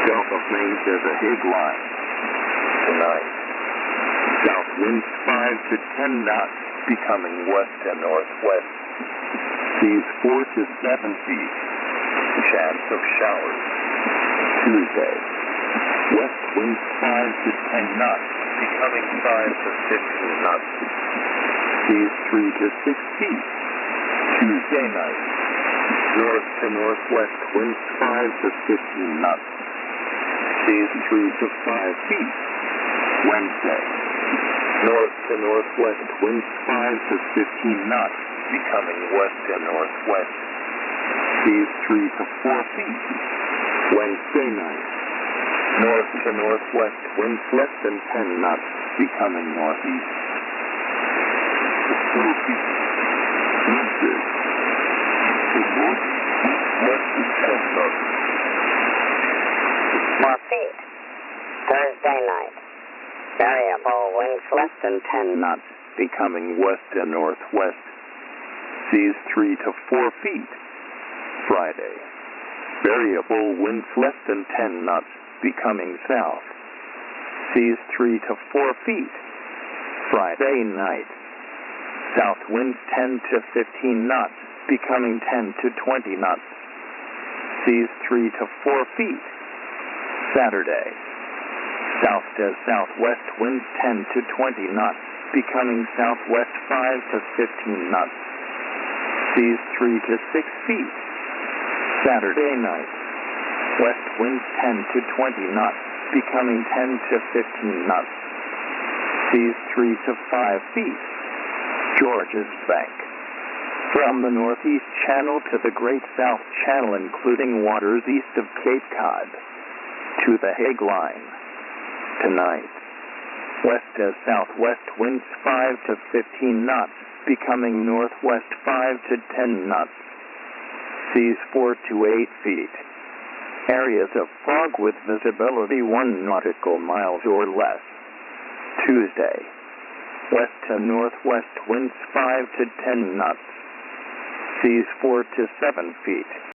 Gulf of Maine to the Hague line. Tonight, south winds 5 to 10 knots, becoming west and northwest. Seas 4 to 7 feet. Chance of showers. Tuesday, west winds 5 to 10 knots, becoming 5 to 15 knots. Seas 3 to 6 feet. Tuesday night, north to northwest winds 5 to 15 knots. Seas 3 to 5 feet. Wednesday, north to northwest winds 5 to 15 knots, becoming west and northwest. Seas 3 to 4 feet. Wednesday night, north to northwest winds less than 10 knots, becoming northeast. Winds west to 10 knots. 4 feet. Thursday night, variable winds less than 10 knots, becoming west and northwest. Seas 3 to 4 feet. Friday, variable winds less than 10 knots, becoming south. Seas 3 to 4 feet. Friday night, south winds 10 to 15 knots, becoming 10 to 20 knots. Seas 3 to 4 feet. Saturday, south to southwest winds 10 to 20 knots, becoming southwest 5 to 15 knots. Seas 3 to 6 feet. Saturday night, west winds 10 to 20 knots, becoming 10 to 15 knots. Seas 3 to 5 feet. Georges Bank. From the Northeast Channel to the Great South Channel, including waters east of Cape Cod, to the Hague line. Tonight, west to southwest winds 5 to 15 knots, becoming northwest 5 to 10 knots. Seas 4 to 8 feet. Areas of fog with visibility 1 nautical miles or less. Tuesday, west to northwest winds 5 to 10 knots. Seas 4 to 7 feet.